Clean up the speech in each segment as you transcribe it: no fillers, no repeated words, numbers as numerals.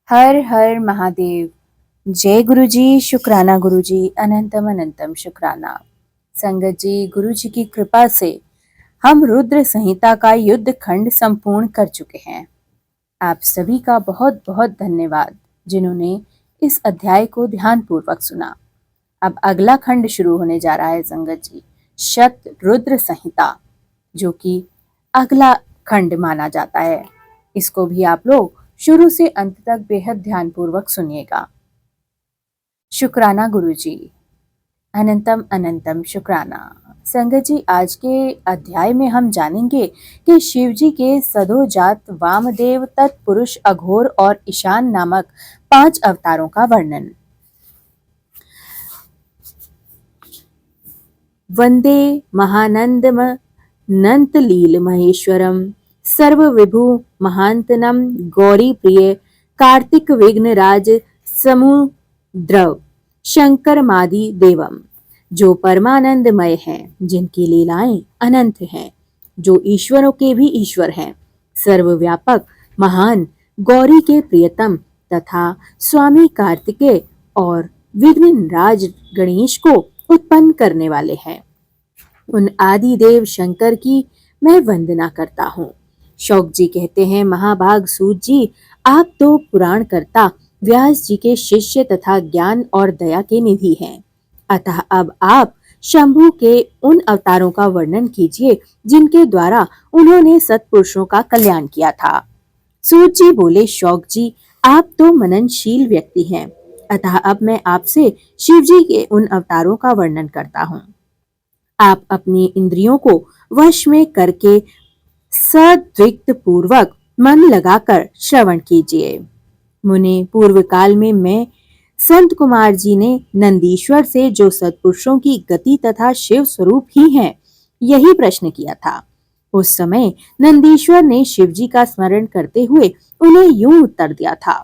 हर हर महादेव। जय गुरु जी, शुक्राना गुरु जी, अनंतम अनंतम शुक्राना। संगत जी, गुरु जी की कृपा से हम रुद्र संहिता का युद्ध खंड संपूर्ण कर चुके हैं। आप सभी का बहुत बहुत धन्यवाद जिन्होंने इस अध्याय को ध्यान पूर्वक सुना। अब अगला खंड शुरू होने जा रहा है संगत जी, शत रुद्र संहिता, जो कि अगला खंड माना जाता है। इसको भी आप लोग शुरू से अंत तक बेहद ध्यान पूर्वक सुनिएगा। शुक्राना गुरु जी, अनंतम अनंतम शुक्राना। संगत जी, आज के अध्याय में हम जानेंगे कि शिव जी के सदोजात वामदेव, तत्पुरुष, अघोर और ईशान नामक 5 अवतारों का वर्णन। वंदे महानंदम नंतलील महेश्वरम सर्वविभु महांतनम गौरी प्रिय कार्तिक विघ्नराज समुद्रव शंकर मादि देवम, जो परमानंदमय हैं, जिनकी लीलाएं अनंत हैं, जो ईश्वरों के भी ईश्वर हैं, सर्वव्यापक महान गौरी के प्रियतम तथा स्वामी कार्तिकेय और विघ्नराज गणेश को उत्पन्न करने वाले हैं। उन आदि देव शंकर की मैं वंदना करता हूँ। शौक जी कहते हैं, महाभाग सूत जी, आप तो पुराण कर्ता व्यास जी के शिष्य तथा ज्ञान और दया के निधि हैं। अतः अब आप शंभु के उन अवतारों का वर्णन कीजिए जिनके द्वारा उन्होंने सत्पुरुषों का कल्याण किया था। सूत जी बोले, शौक जी, आप तो मननशील व्यक्ति हैं, अतः अब मैं आपसे शिव जी के उन अवतारों का वर्णन करता हूँ। आप अपनी इंद्रियों को वश में करके सद्विक्त पूर्वक मन लगाकर श्रवण कीजिए। मुने, पूर्व काल में मैं संत कुमार जी ने नंदीश्वर से, जो सत्पुरुषों की गति तथा शिव स्वरूप ही हैं, यही प्रश्न किया था। उस समय नंदीश्वर ने शिव जी का स्मरण करते हुए उन्हें यूं उत्तर दिया था।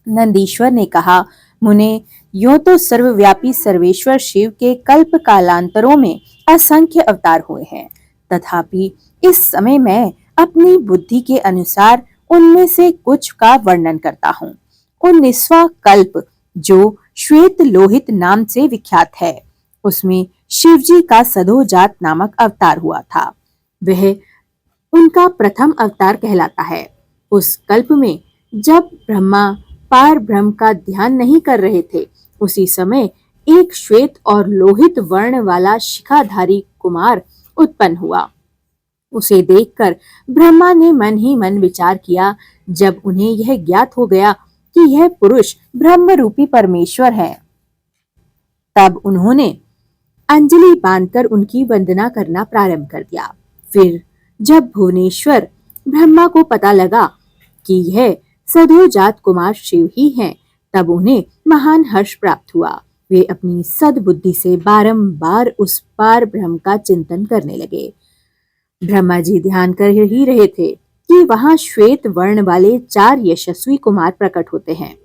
नंदीश्वर ने कहा, मुने, यूं तो सर्वव्यापी सर्वेश्वर शिव के कल्प कालांतरों में असंख्य अवतार हुए हैं, तथापि इस समय मैं अपनी बुद्धि के अनुसार उनमें से कुछ का वर्णन करता हूँ। 19वां कल्प, जो श्वेत लोहित नाम से विख्यात है, उसमें शिव जी का सदोजात नामक अवतार हुआ था। वह उनका प्रथम अवतार कहलाता है। उस कल्प में जब ब्रह्मा पार ब्रह्म का ध्यान नहीं कर रहे थे, उसी समय एक श्वेत और लोहित वर्ण वाला शिखाधारी कुमार उत्पन्न हुआ। उसे देखकर ब्रह्मा ने मन ही मन विचार किया। जब उन्हें यह ज्ञात हो गया कि यह पुरुष ब्रह्म रूपी परमेश्वर है, तब उन्होंने अंजलि बांधकर उनकी वंदना करना प्रारंभ कर दिया। फिर जब भुवनेश्वर ब्रह्मा को पता लगा कि यह सदोजात कुमार शिव ही हैं, तब उन्हें महान हर्ष प्राप्त हुआ। वे अपनी सद्बुद्धि से बारंबार उस पार ब्रह्म का चिंतन करने लगे। ब्रह्मा जी ध्यान कर ही रहे थे कि वहां श्वेत वर्ण वाले 4 यशस्वी कुमार प्रकट होते हैं।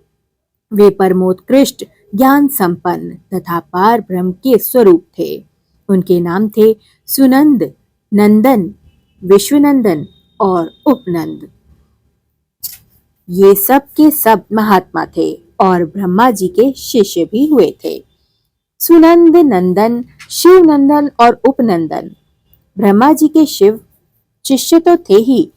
वे परमोत्कृष्ट ज्ञान संपन्न तथा पार ब्रह्म के स्वरूप थे। उनके नाम थे सुनंद, नंदन, विश्वनंदन और उपनंद। ये सब के सब महात्मा थे और ब्रह्मा जी के शिष्य भी हुए थे। सुनंद नंदन, शिवनंदन और उपनंदन ब्रह्मा जी के शिव शिष्य तो थे ही,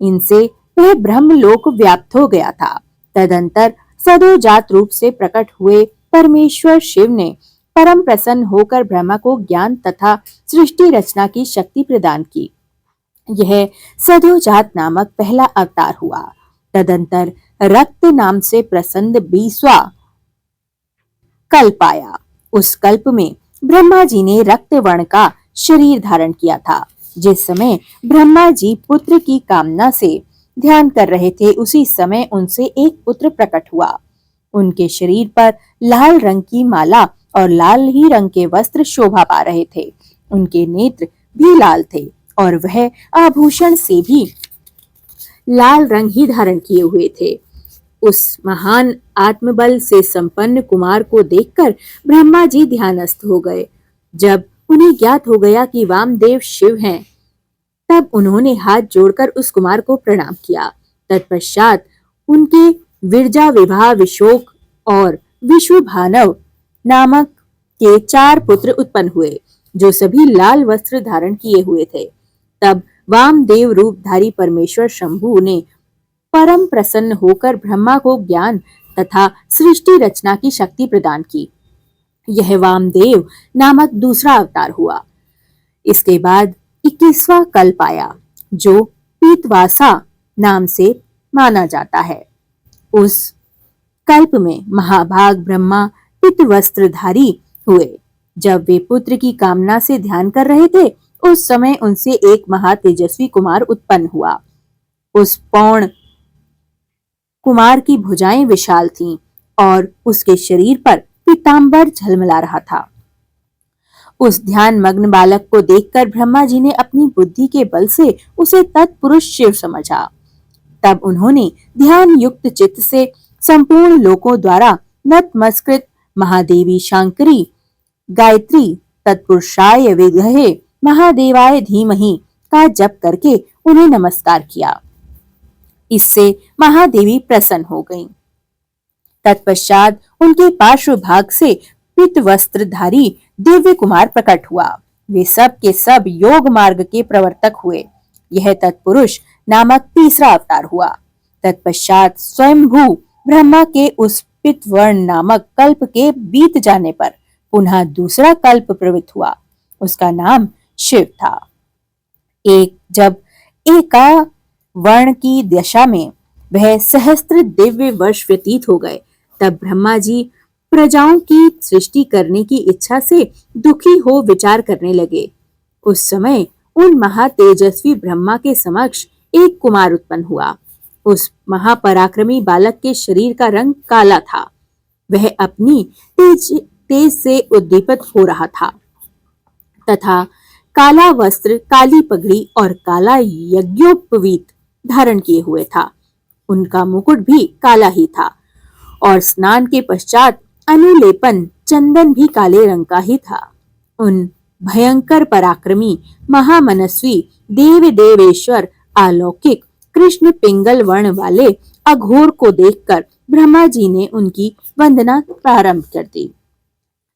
इनसे वह ब्रह्मलोक व्याप्त हो गया था। तदंतर सदोजात रूप से प्रकट हुए परमेश्वर शिव ने परम प्रसन्न होकर ब्रह्मा को ज्ञान तथा सृष्टि रचना की शक्ति प्रदान की। यह सदोजात नामक पहला अवतार हुआ। तदंतर रक्त नाम से प्रसन्न 20वां कल्प आया। उस कल्प में ब्रह्मा जी ने रक्त वर्ण का शरीर धारण किया था। जिस समय ब्रह्मा जी पुत्र की कामना से ध्यान कर रहे थे, उसी समय उनसे एक पुत्र प्रकट हुआ। उनके शरीर पर लाल रंग की माला और लाल ही रंग के वस्त्र शोभा पा रहे थे। उनके नेत्र भी लाल थे और वह आभूषण से भी लाल रंग ही धारण किए हुए थे। उस महान आत्मबल से संपन्न कुमार को देखकर ब्रह्मा जी ध्यानस्थ हो गए। जब उन्हें ज्ञात हो गया कि वामदेव शिव हैं, तब उन्होंने हाथ जोड़कर उस कुमार को प्रणाम किया। तत्पश्चात उनके विरजा, विभा, विशोक और विश्वभानव नामक के 4 पुत्र उत्पन्न हुए, जो सभी लाल वस्त्र धारण किए हुए थे। तब वामदेव रूपधारी परमेश्वर शंभु ने परम प्रसन्न होकर ब्रह्मा को ज्ञान तथा सृष्टि रचना की शक्ति प्रदान की। यह वामदेव नामक दूसरा अवतार हुआ। इसके बाद 21वां कल्प आया, जो पीतवासा नाम से माना जाता है। उस कल्प में महाभाग ब्रह्मा पित वस्त्रधारी हुए। जब वे पुत्र की कामना से ध्यान कर रहे थे, उस समय उनसे एक महातेजस्वी कुमार उत्पन्न हुआ। उस पौण कुमार की भुजाएं विशाल थीं और उसके शरीर पर पीतांबर झलमला रहा था। उस ध्यान मग्न बालक को देखकर ब्रह्मा जी ने अपनी बुद्धि के बल से उसे तत्पुरुष शिव समझा। तब उन्होंने ध्यान युक्त चित्त से संपूर्ण लोकों द्वारा नतमस्कृत महादेवी शांकरी गायत्री तत्पुरुषाय विद्महे महादेवाय धीमहि का जप करके उन्हें नमस्कार किया। इससे महादेवी प्रसन्न हो गईं। तत्पश्चात उनके पार्श्व भाग से पित वस्त्रधारी दिव्य कुमार प्रकट हुआ। वे सब के सब योग मार्ग के प्रवर्तक हुए। यह तत्पुरुष नामक तीसरा अवतार हुआ। तत्पश्चात स्वयंभू ब्रह्मा के उस पितवर्ण नामक कल्प के बीत जाने पर पुनः दूसरा कल्प प्रवृत्त हुआ। उसका नाम शिव था। जब एका वर्ण की दशा में वह सहस्त्र दिव्य वर्ष व्यतीत हो गए, तब ब्रह्मा जी प्रजाओं की सृष्टि करने की इच्छा से दुखी हो विचार करने लगे। उस समय उन महातेजस्वी ब्रह्मा के समक्ष एक कुमार उत्पन्न हुआ। उस महापराक्रमी बालक के शरीर का रंग काला था। वह अपनी तेज से उद्दीपित हो रहा था तथा काला वस्त्र, काली पगड़ी और काला यज्ञोपवीत धारण किए हुए था। उनका मुकुट भी काला ही था और स्नान के पश्चात अनुलेपन चंदन भी काले रंग का ही था। उन भयंकर पराक्रमी महामनस्वी देव देवेश्वर अलौकिक कृष्ण पिंगल वर्ण वाले अघोर को देखकर ब्रह्मा जी ने उनकी वंदना प्रारंभ कर दी।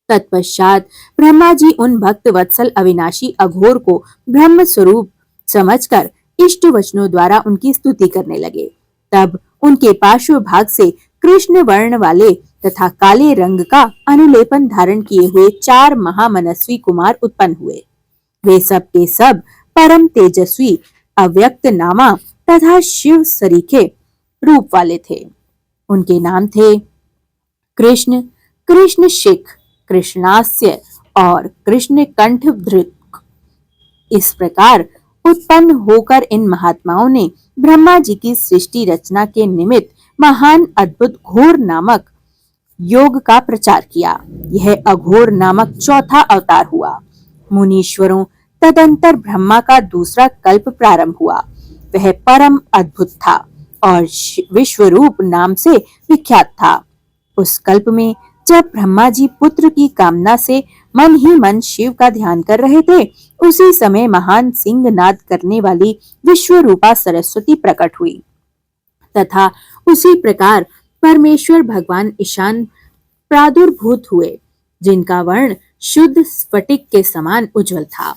तत्पश्चात ब्रह्मा जी उन भक्त वत्सल अविनाशी अघोर को ब्रह्म स्वरूप समझकर इष्ट वचनों द्वारा उनकी स्तुति करने लगे। तब उनके पार्श्व भाग से कृष्ण वर्ण वाले तथा काले रंग का अनुलेपन धारण किए हुए 4 महामनस्वी कुमार उत्पन्न हुए। वे सब के सब परम तेजस्वी अव्यक्त नामा तथा शिव सरीखे रूप वाले थे। उनके नाम थे कृष्ण, कृष्ण शिख, कृष्णास्य और कृष्ण कंठधृत। इस प्रकार उत्पन्न होकर इन महात्माओं ने ब्रह्मा जी की सृष्टि रचना के निमित्त महान अद्भुत घोर नामक योग का प्रचार किया। यह अघोर नामक चौथा अवतार हुआ। मुनीश्वरों तदंतर ब्रह्मा का दूसरा कल्प प्रारंभ हुआ। वह परम अद्भुत था और विश्वरूप नाम से विख्यात था। उस कल्प में जब ब्रह्मा जी पुत्र की कामना से मन ही मन शिव का ध्यान कर रहे थे, उसी समय महान सिंह नाद करने वाली विश्वरूपा सरस्वती प्रकट हुई तथा उसी प्रकार परमेश्वर भगवान ईशान प्रादुर्भूत हुए, जिनका वर्ण शुद्ध स्फटिक के समान उज्जवल था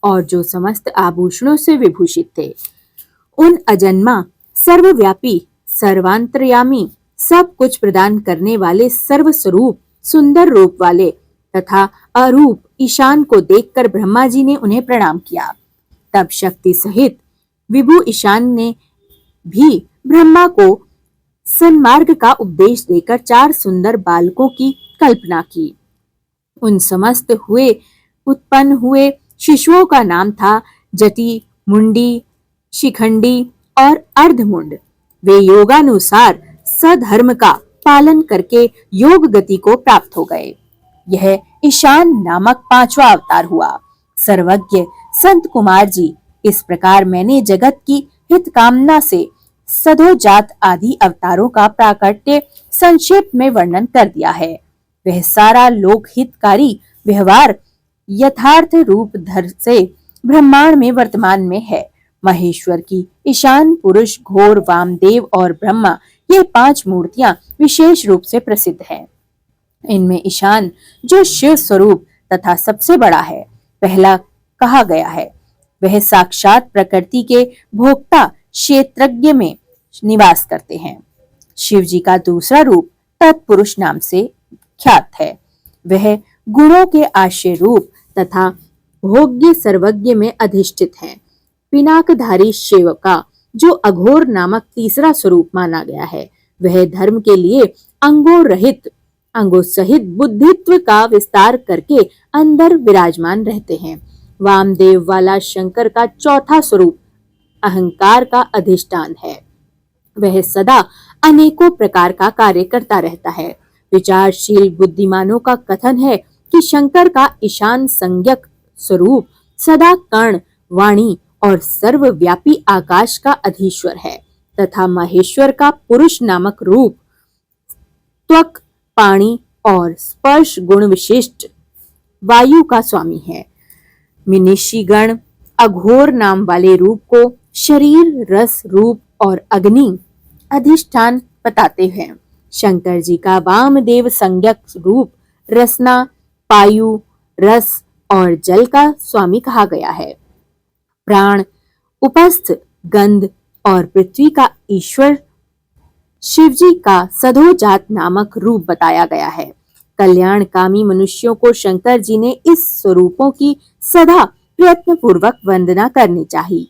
और जो समस्त आभूषणों से विभूषित थे। उन अजन्मा, सर्वव्यापी, सर्वांतर्यामी, सब कुछ प्रदान करने वाले सर्वस्वरूप सुंदर रूप वाले तथा अरूप ईशान को देखकर ब्रह्मा जी ने उन्हें प्रणाम किया। तब शक्ति सहित विभु ईशान ने भी ब्रह्मा को सन्मार्ग का उपदेश देकर 4 सुंदर बालकों की कल्पना की। उन समस्त उत्पन्न हुए शिशुओं का नाम था जति, मुंडी, शिखंडी और अर्धमुंड। वे योगानुसार सधर्म का पालन करके योग गति को प्राप्त हो गए। यह ईशान नामक 5वां अवतार हुआ। सर्वज्ञ संत कुमार जी, इस प्रकार मैंने जगत की हित कामना से सधोजात आदि अवतारों का प्राकट्य संक्षेप में वर्णन कर दिया है। वह सारा लोक हितकारी व्यवहार यथार्थ रूप धर से ब्रह्मांड में वर्तमान में है। महेश्वर की ईशान पुरुष घोर वामदेव और ब्रह्मा, ये 5 मूर्तियां विशेष रूप से प्रसिद्ध हैं। इनमें ईशान, जो शिव स्वरूप तथा सबसे बड़ा है, पहला कहा गया है। वह साक्षात प्रकृति के भोक्ता क्षेत्रज्ञ में निवास करते हैं। शिव जी का दूसरा रूप तत्पुरुष नाम से ख्यात है। वह गुणों के आश्रय रूप तथा भोग्य सर्वज्ञ में अधिष्ठित हैं। पिनाकधारी शिव का जो अघोर नामक तीसरा स्वरूप माना गया है, वह धर्म के लिए अंगों सहित बुद्धित्व का विस्तार करके अंदर विराजमान रहते हैं। वामदेव वाला शंकर का चौथा स्वरूप अहंकार का अधिष्ठान है। वह सदा अनेकों प्रकार का कार्य करता रहता है। विचारशील बुद्धिमानों का कथन है कि शंकर का ईशान संज्ञक स्वरूप सदा कर्ण, वाणी और सर्वव्यापी आकाश का अधीश्वर है तथा महेश्वर का पुरुष नामक रूप त्वक, पाणी और स्पर्श गुण विशिष्ट वायु का स्वामी है। मिनिषिगण अघोर नाम वाले रूप को शरीर, रस, रूप और अग्नि अधिष्ठान बताते हैं। शंकर जी का वामदेव संज्ञक रूप रसना, पायु, रस और जल का स्वामी कहा गया है। प्राण, उपस्थ, गंध और पृथ्वी का ईश्वर शिवजी का सधोजात नामक रूप बताया गया है। कल्याणकामी मनुष्यों को शंकर जी ने इस स्वरूपों की सदा प्रयत्न पूर्वक वंदना करनी चाहिए,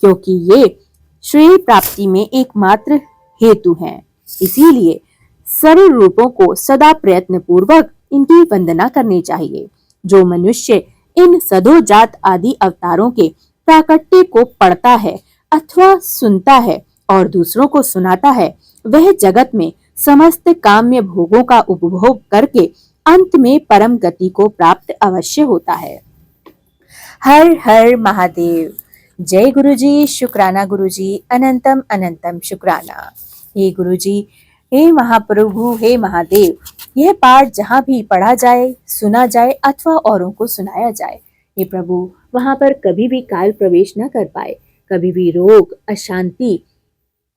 क्योंकि ये श्रेय प्राप्ति में एकमात्र हेतु हैं। इसीलिए सर्व रूपों को सदा प्रयत्न पूर्वक इनकी वंदना करनी चाहिए। जो मनुष्य इन सधोजात आदि अवतारों के प्राकट्य को पढ़ता है अथवा सुनता है और दूसरों को सुनाता है, वह जगत में समस्त काम्य भोगों का उपभोग करके अंत में परम गति को प्राप्त अवश्य होता है। हर हर महादेव। जय गुरुजी, शुक्राना गुरुजी, अनंतम अनंतम शुक्राना। हे गुरुजी, हे महाप्रभु, हे महादेव, यह पाठ जहाँ भी पढ़ा जाए, सुना जाए अथवा औरों को सुनाया जाए, हे प्रभु, वहां पर कभी भी काल प्रवेश न कर पाए। कभी भी रोग, अशांति,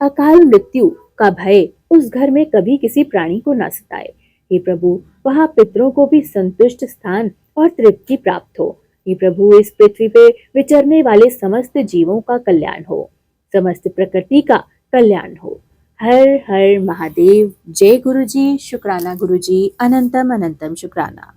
अकाल मृत्यु का भय उस घर में कभी किसी प्राणी को न सताए। हे प्रभु, वहां पितरों को भी संतुष्ट स्थान और तृप्ति प्राप्त हो। हे प्रभु, इस पृथ्वी पे विचरने वाले समस्त जीवों का कल्याण हो, समस्त प्रकृति का कल्याण हो। हर हर महादेव। जय गुरुजी, शुक्राना गुरुजी, अनंतम अनंतम शुक्राना।